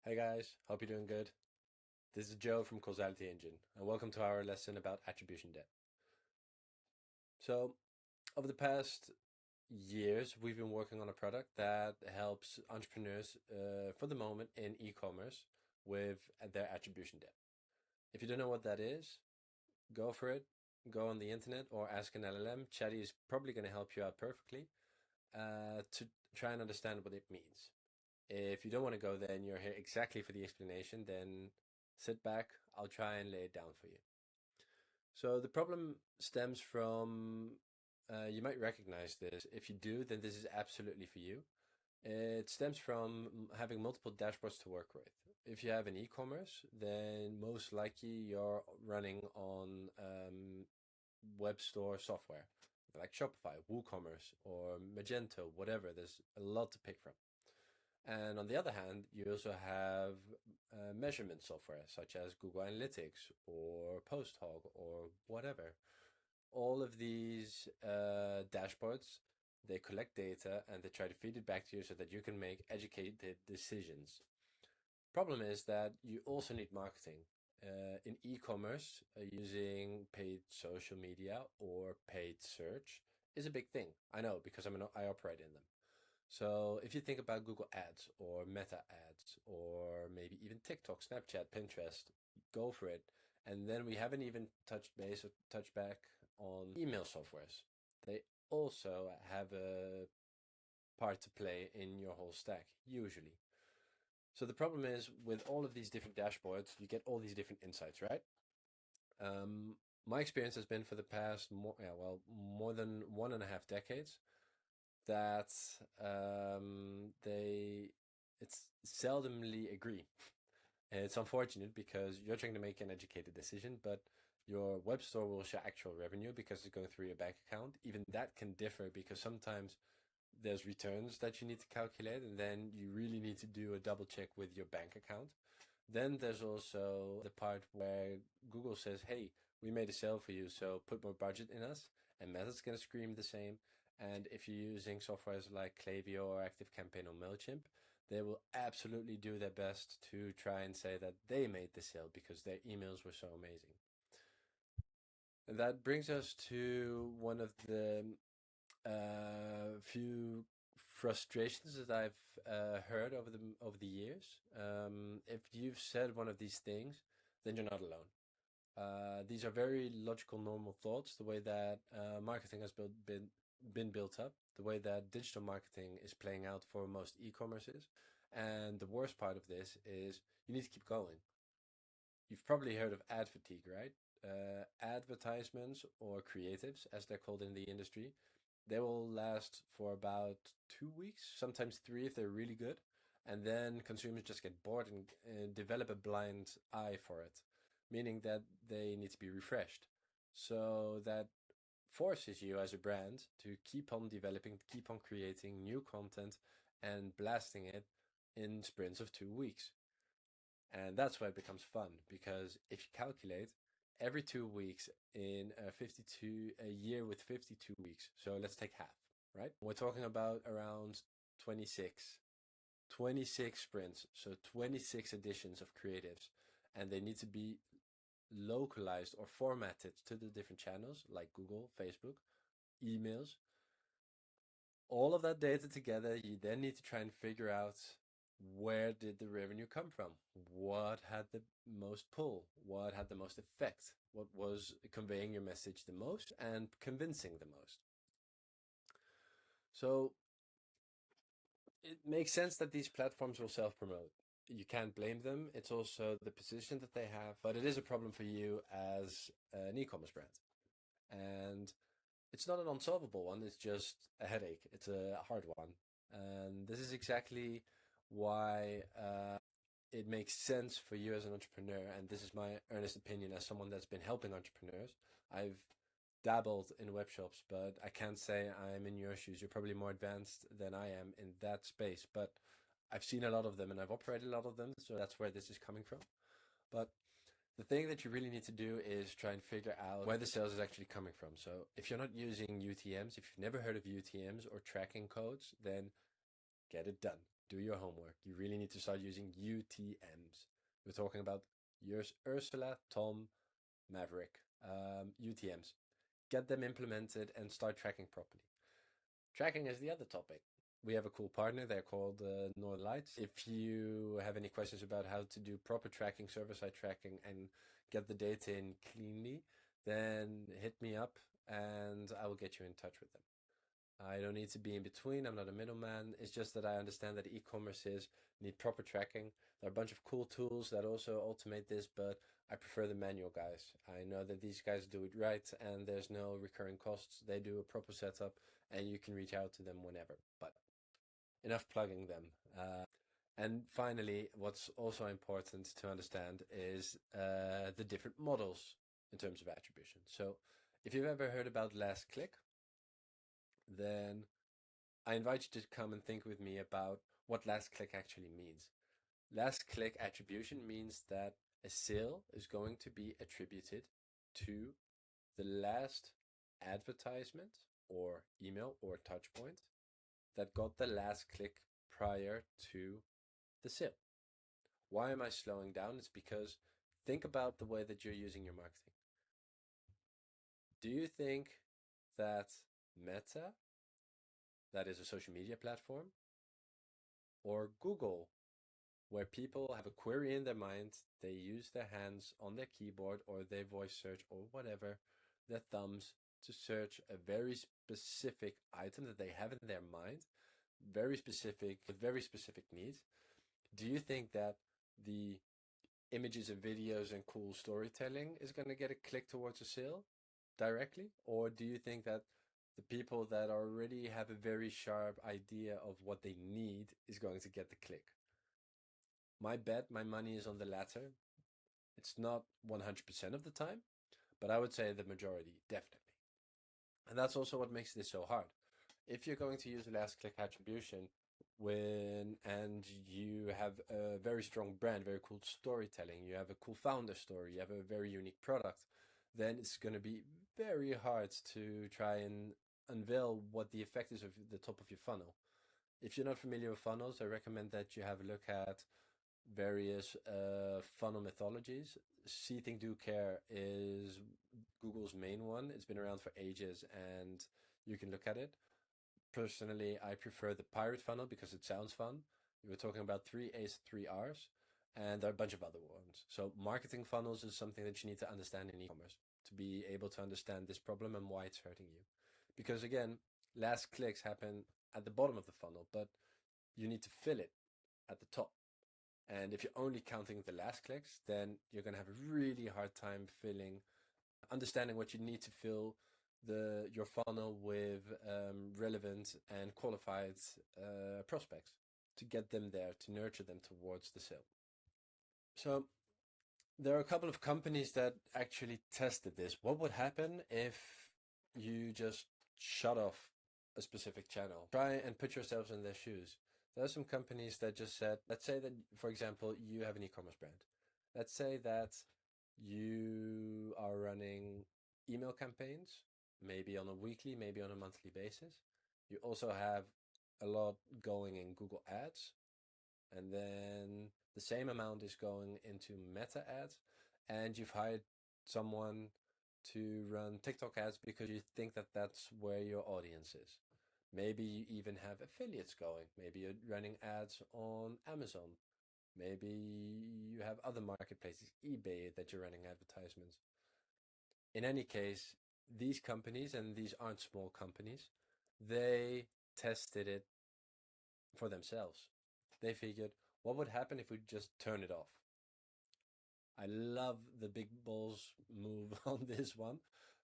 Hey guys, hope you're doing good. This is Joe from Causality Engine, and welcome to our lesson about attribution debt. So, over the past years, we've been working on a product that helps entrepreneurs, for the moment, in e-commerce with their attribution debt. If you don't know what that is, go for it. Go on the internet or ask an LLM. Chatty is probably going to help you out perfectly to try and understand what it means. If you don't want to go there and you're here exactly for the explanation, then sit back. I'll try and lay it down for you. So the problem stems from, you might recognize this. If you do, then this is absolutely for you. It stems from having multiple dashboards to work with. If you have an e-commerce, then most likely you're running on web store software like Shopify, WooCommerce, or Magento, whatever. There's a lot to pick from. And on the other hand, you also have measurement software such as Google Analytics or PostHog or whatever. All of these dashboards, they collect data and they try to feed it back to you so that you can make educated decisions. Problem is that you also need marketing. In e-commerce, using paid social media or paid search is a big thing. I know because I operate in them. So if you think about Google Ads or Meta Ads or maybe even TikTok, Snapchat, Pinterest, go for it. And then we haven't even touched base or touched back on email softwares. They also have a part to play in your whole stack, usually. So the problem is with all of these different dashboards, you get all these different insights, right? My experience has been for the past more than 1.5 decades that they it's seldomly agree. And it's unfortunate because you're trying to make an educated decision, but your web store will show actual revenue because it's going through your bank account. Even that can differ because sometimes there's returns that you need to calculate, and then you really need to do a double check with your bank account. Then there's also the part where Google says, hey, we made a sale for you, so put more budget in us. And Meta's going to scream the same. And if you're using softwares like Klaviyo or ActiveCampaign or MailChimp, they will absolutely do their best to try and say that they made the sale because their emails were so amazing. And that brings us to one of the few frustrations that I've heard over the years. If you've said one of these things, then you're not alone. These are very logical, normal thoughts. The way that marketing has been built up, the way that digital marketing is playing out for most e-commerces, and the worst part of this is you need to keep going. You've probably heard of ad fatigue, right? Advertisements or creatives, as they're called in the industry, they will last for about 2 weeks, sometimes 3 if they're really good. And then consumers just get bored and develop a blind eye for it, meaning that they need to be refreshed. So that forces you as a brand to keep on developing, keep on creating new content and blasting it in sprints of 2 weeks. And that's why it becomes fun, because if you calculate every 2 weeks in a year with 52 weeks, so let's take half, right? We're talking about around 26 sprints, so 26 editions of creatives, and they need to be localized or formatted to the different channels like Google, Facebook, emails. All of that data together, you then need to try and figure out where did the revenue come from? What had the most pull? What had the most effect? What was conveying your message the most and convincing the most? So it makes sense that these platforms will self-promote. You can't blame them. It's also the position that they have, but it is a problem for you as an e-commerce brand. And it's not an unsolvable one. It's just a headache. It's a hard one. And this is exactly why it makes sense for you as an entrepreneur. And this is my earnest opinion as someone that's been helping entrepreneurs. I've dabbled in web shops, but I can't say I'm in your shoes. You're probably more advanced than I am in that space, but I've seen a lot of them and I've operated a lot of them. So that's where this is coming from. But the thing that you really need to do is try and figure out where the sales is actually coming from. So if you're not using UTMs, if you've never heard of UTMs or tracking codes, then get it done. do your homework. You really need to start using UTMs. We're talking about yours, Ursula, Tom, Maverick, UTMs. Get them implemented and start tracking properly. Tracking is the other topic. We have a cool partner. They're called Northern Lights. If you have any questions about how to do proper tracking, server-side tracking, and get the data in cleanly, then hit me up and I will get you in touch with them. I don't need to be in between. I'm not a middleman. It's just that I understand that e-commerce need proper tracking. There are a bunch of cool tools that also automate this, but I prefer the manual guys. I know that these guys do it right and there's no recurring costs. They do a proper setup and you can reach out to them whenever. But enough plugging them. And finally, what's also important to understand is the different models in terms of attribution. So if you've ever heard about last click, then I invite you to come and think with me about what last click actually means. Last click attribution means that a sale is going to be attributed to the last advertisement or email or touch point that got the last click prior to the sale. Why am I slowing down? It's because think about the way that you're using your marketing. Do you think that Meta, that is a social media platform, or Google, where people have a query in their mind, they use their hands on their keyboard or their voice search or whatever, their thumbs to search a very specific item that they have in their mind, very specific, with very specific needs. Do you think that the images and videos and cool storytelling is going to get a click towards a sale directly? Or do you think that the people that already have a very sharp idea of what they need is going to get the click? My bet, my money is on the latter. It's not 100% of the time, but I would say the majority, definitely. And that's also what makes this so hard. If you're going to use last click attribution and you have a very strong brand, very cool storytelling, you have a cool founder story, you have a very unique product, then it's going to be very hard to try and unveil what the effect is of the top of your funnel. If you're not familiar with funnels, I recommend that you have a look at various funnel methodologies. See, Think, Do, Care is Google's main one. It's been around for ages and you can look at it. Personally, I prefer the pirate funnel because it sounds fun. We were talking about 3 A's, 3 R's, and there are a bunch of other ones. So marketing funnels is something that you need to understand in e-commerce to be able to understand this problem and why it's hurting you. Because again, last clicks happen at the bottom of the funnel, but you need to fill it at the top. And if you're only counting the last clicks, then you're going to have a really hard time understanding what you need to fill your funnel with relevant and qualified prospects to get them there, to nurture them towards the sale. So there are a couple of companies that actually tested this. What would happen if you just shut off a specific channel? Try and put yourselves in their shoes. There are some companies that just said, let's say that, for example, you have an e-commerce brand. Let's say that you are running email campaigns, maybe on a weekly, maybe on a monthly basis. You also have a lot going in Google Ads, and then the same amount is going into Meta ads, and you've hired someone to run TikTok ads because you think that that's where your audience is. Maybe you even have affiliates going. Maybe you're running ads on Amazon. Maybe you have other marketplaces, eBay, that you're running advertisements. In any case, these companies, and these aren't small companies, they tested it for themselves. They figured, what would happen if we just turn it off? I love the big balls move on this one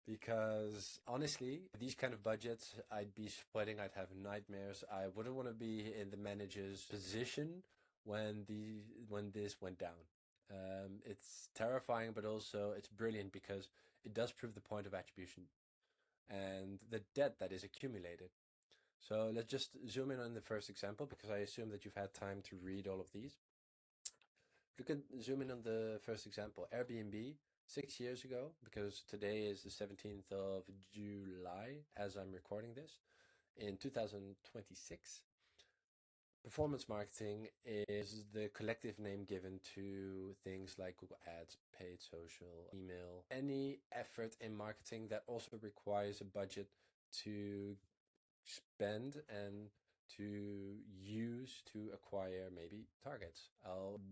because honestly, these kind of budgets, I'd be sweating. I'd have nightmares. I wouldn't want to be in the manager's position when this went down. It's terrifying, but also it's brilliant because it does prove the point of attribution and the debt that is accumulated. So let's just zoom in on the first example because I assume that you've had time to read all of these. You can zoom in on the first example. Airbnb, 6 years ago, because today is the 17th of July as I'm recording this, in 2026, Performance marketing is the collective name given to things like Google Ads, paid social, email, any effort in marketing that also requires a budget to spend and to use to acquire maybe targets.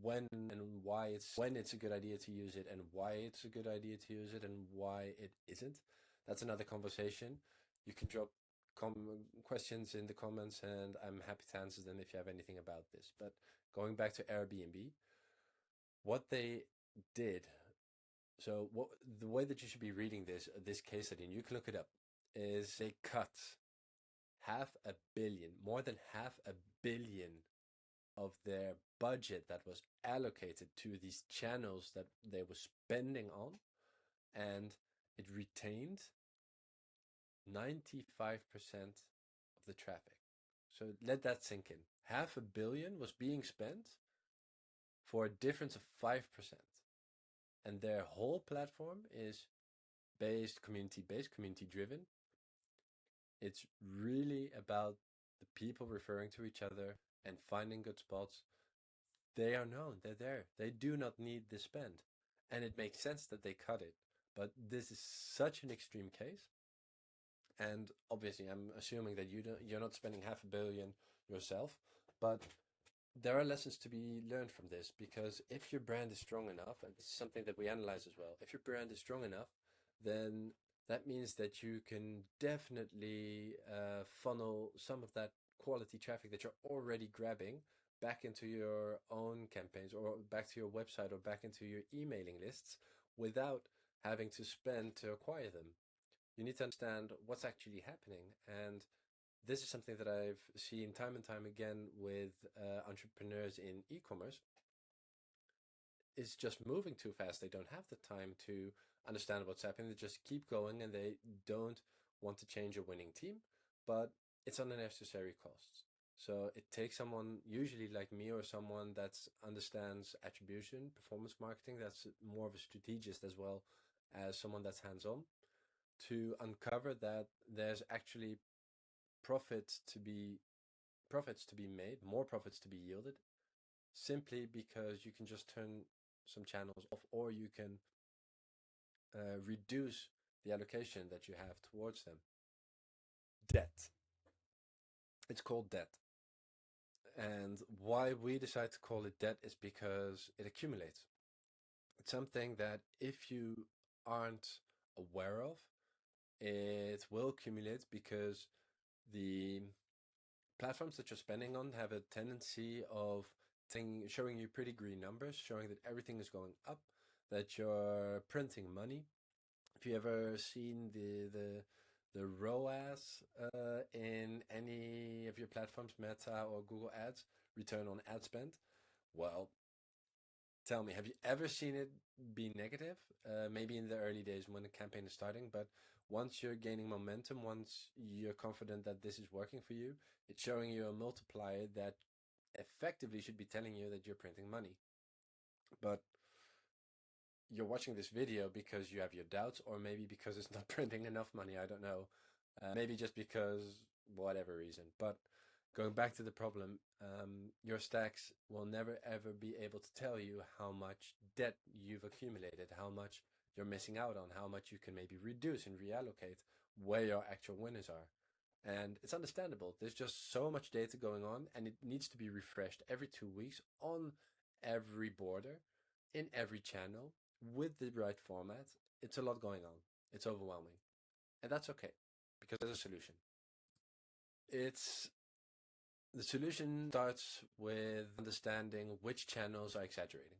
When and when it's a good idea to use it and why it's a good idea to use it and why it isn't. That's another conversation. You can drop questions in the comments and I'm happy to answer them if you have anything about this. But going back to Airbnb, what they did, so what the way that you should be reading this case study, and you can look it up, is they cut more than half a billion of their budget that was allocated to these channels that they were spending on, and it retained 95% of the traffic. So let that sink in. Half a billion was being spent for a difference of 5%. And their whole platform is community driven. It's really about the people referring to each other and finding good spots. They are known, they're there. They do not need the spend. And it makes sense that they cut it. But this is such an extreme case. And obviously, I'm assuming that you're not spending half a billion yourself, but there are lessons to be learned from this, because if your brand is strong enough, and this is something that we analyze as well, if your brand is strong enough, then that means that you can definitely funnel some of that quality traffic that you're already grabbing back into your own campaigns or back to your website or back into your emailing lists without having to spend to acquire them. You need to understand what's actually happening. And this is something that I've seen time and time again with entrepreneurs in e-commerce. It's just moving too fast. They don't have the time to understand what's happening. They just keep going and they don't want to change a winning team, but it's unnecessary costs. So it takes someone usually like me or someone that understands attribution, performance marketing, that's more of a strategist as well as someone that's hands-on, to uncover that there's actually profits to be made, more profits to be yielded, simply because you can just turn some channels off, or you can reduce the allocation that you have towards them. Debt. It's called debt. And why we decide to call it debt is because it accumulates. It's something that if you aren't aware of, it will accumulate, because the platforms that you're spending on have a tendency of showing you pretty green numbers, showing that everything is going up, that you're printing money. If you ever seen the ROAS in any of your platforms, Meta or Google Ads, return on ad spend, well, tell me, have you ever seen it be negative? Maybe in the early days when the campaign is starting, but once you're gaining momentum, once you're confident that this is working for you, it's showing you a multiplier that effectively should be telling you that you're printing money. But you're watching this video because you have your doubts, or maybe because it's not printing enough money, I don't know. Maybe just because whatever reason. But going back to the problem, your stacks will never ever be able to tell you how much debt you've accumulated, how much you're missing out on, how much you can maybe reduce and reallocate, where your actual winners are. And it's understandable. There's just so much data going on, and it needs to be refreshed every 2 weeks on every border, in every channel, with the right format. It's a lot going on. It's overwhelming. And that's okay, because there's a solution. The solution starts with understanding which channels are exaggerating.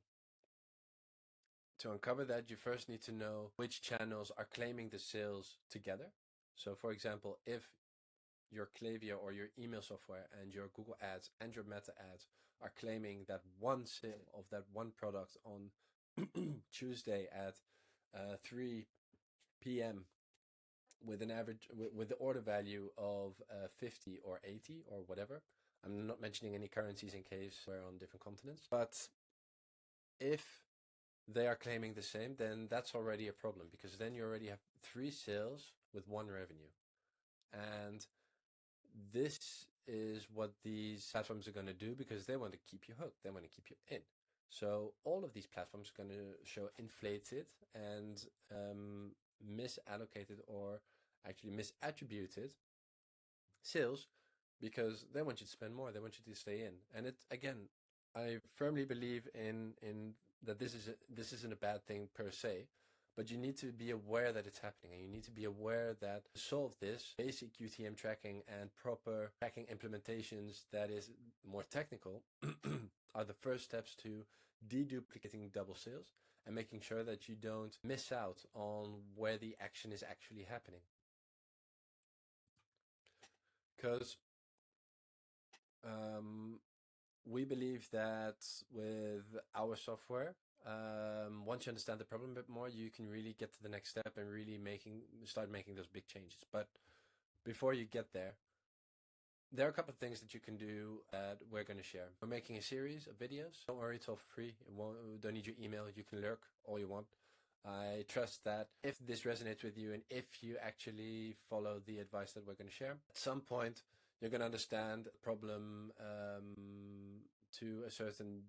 To uncover that, you first need to know which channels are claiming the sales together. So for example, if your Klaviyo or your email software and your Google Ads and your Meta Ads are claiming that one sale of that one product on Tuesday at 3 p.m. with an average with the order value of 50 or 80 or whatever. I'm not mentioning any currencies in case we're on different continents. But if they are claiming the same, then that's already a problem, because then you already have 3 sales with 1 revenue. And this is what these platforms are going to do because they want to keep you hooked. They want to keep you in. So all of these platforms are going to show inflated and misallocated or actually misattributed sales because they want you to spend more. They want you to stay in. And it again, I firmly believe in that this isn't a bad thing per se, but you need to be aware that it's happening, and you need to be aware that to solve this, basic UTM tracking and proper tracking implementations that is more technical are the first steps to deduplicating double sales and making sure that you don't miss out on where the action is actually happening. Because we believe that with our software, once you understand the problem a bit more, you can really get to the next step and really start making those big changes. But before you get there are a couple of things that you can do that we're going to share. We're making a series of videos. Don't worry, it's all for free. Don't need your email. You can lurk all you want. I trust that if this resonates with you and if you actually follow the advice that we're going to share, at some point you're going to understand the problem to a certain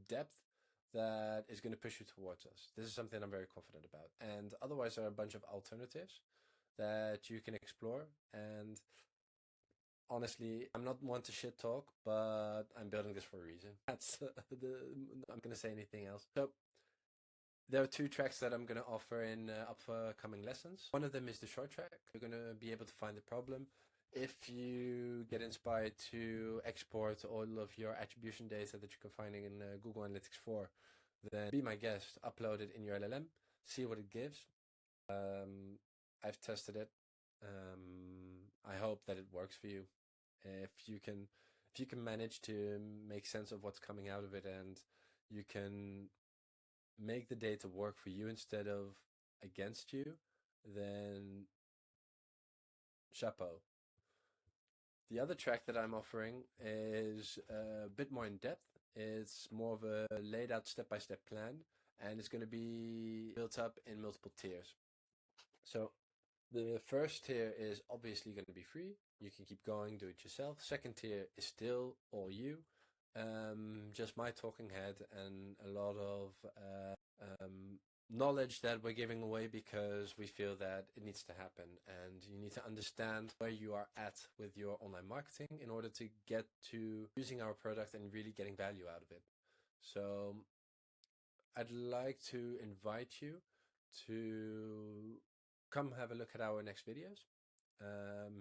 depth that is going to push you towards us. This is something I'm very confident about. And otherwise, there are a bunch of alternatives that you can explore. And honestly, I'm not one to shit talk, but I'm building this for a reason. I'm going to say anything else. So there are 2 tracks that I'm going to offer in upcoming lessons. One of them is the short track. You're going to be able to find the problem. If you get inspired to export all of your attribution data that you can find in Google Analytics 4, then be my guest, upload it in your LLM, see what it gives. I've tested it. I hope that it works for you. If you can manage to make sense of what's coming out of it and you can make the data work for you instead of against you, then chapeau. The other track that I'm offering is a bit more in depth. It's more of a laid out step-by-step plan, and it's going to be built up in multiple tiers. So the first tier is obviously going to be free. You can keep going, do it yourself. Second tier is still all you. Just my talking head and a lot of knowledge that we're giving away because we feel that it needs to happen, and you need to understand where you are at with your online marketing in order to get to using our product and really getting value out of it. So I'd like to invite you to come have a look at our next videos.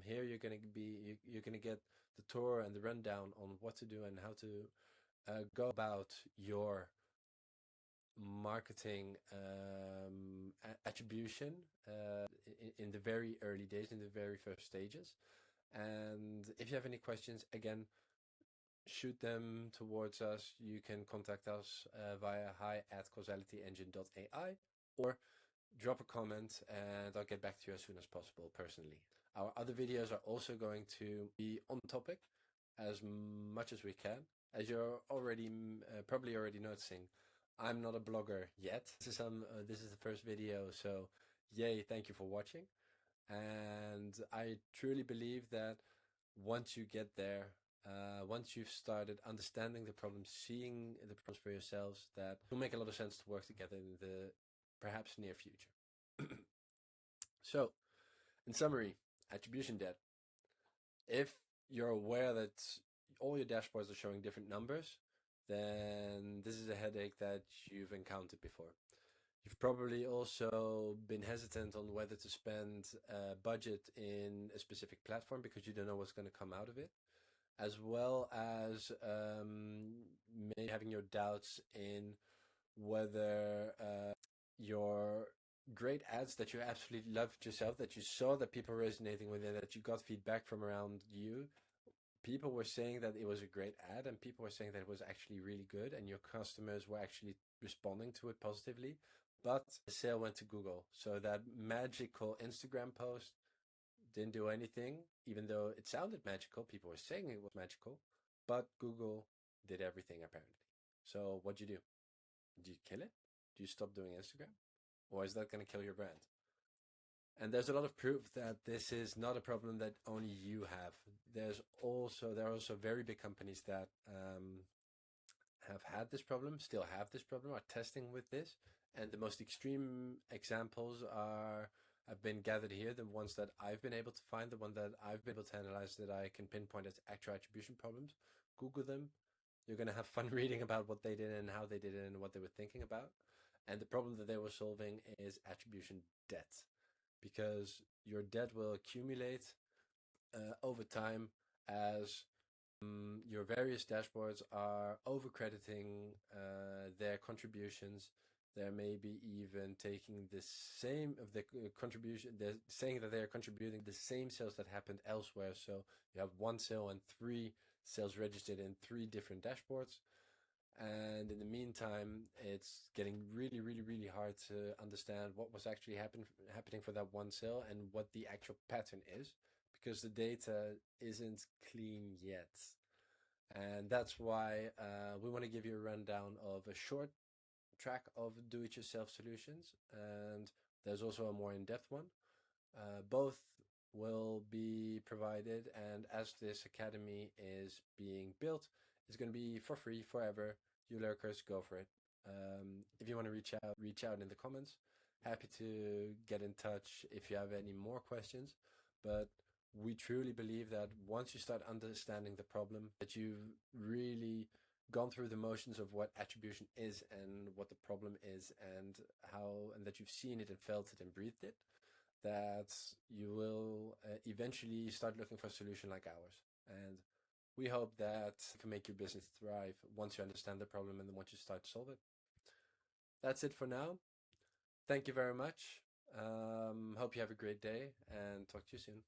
Here you're gonna get the tour and the rundown on what to do and how to go about your marketing attribution in the very early days, in the very first stages. And if you have any questions, again, shoot them towards us. You can contact us via hi@causalityengine.ai or drop a comment and I'll get back to you as soon as possible personally. Our other videos are also going to be on topic as much as we can. As you're already probably already noticing, I'm not a blogger yet. This is the first video, so yay, thank you for watching. And I truly believe that once you get there, once you've started understanding the problems, seeing the problems for yourselves, that will make a lot of sense to work together in the perhaps near future. So, in summary, attribution debt. If you're aware that all your dashboards are showing different numbers, then this is a headache that you've encountered before. You've probably also been hesitant on whether to spend a budget in a specific platform because you don't know what's going to come out of it, as well as maybe having your doubts in whether your great ads that you absolutely loved yourself, that you saw that people were resonating with it, that you got feedback from around you. People were saying that it was a great ad and people were saying that it was actually really good and your customers were actually responding to it positively. But the sale went to Google. So that magical Instagram post didn't do anything, even though it sounded magical. People were saying it was magical, but Google did everything apparently. So what'd you do? Do you kill it? Do you stop doing Instagram? Or is that going to kill your brand? And there's a lot of proof that this is not a problem that only you have. There are also very big companies that have had this problem, still have this problem, are testing with this. And the most extreme examples are have been gathered here. The ones that I've been able to find, the one that I've been able to analyze that I can pinpoint as actual attribution problems. Google them. You're going to have fun reading about what they did and how they did it and what they were thinking about. And the problem that they were solving is attribution debt, because your debt will accumulate over time as your various dashboards are overcrediting their contributions. They're maybe even taking the same of the contribution. They're saying that they are contributing the same sales that happened elsewhere. So you have one sale and three sales registered in three different dashboards. And in the meantime, it's getting really, really, really hard to understand what was actually happening for that one sale and what the actual pattern is, because the data isn't clean yet. And that's why we want to give you a rundown of a short track of do-it-yourself solutions. And there's also a more in-depth one. Both will be provided, and as this academy is being built, it's going to be for free forever. You lurkers, go for it. If you want to reach out in the comments. Happy to get in touch if you have any more questions. But we truly believe that once you start understanding the problem, that you've really gone through the motions of what attribution is and what the problem is and how, and that you've seen it and felt it and breathed it, that you will eventually start looking for a solution like ours. And we hope that can make your business thrive once you understand the problem and then once you start to solve it. That's it for now. Thank you very much. Hope you have a great day and talk to you soon.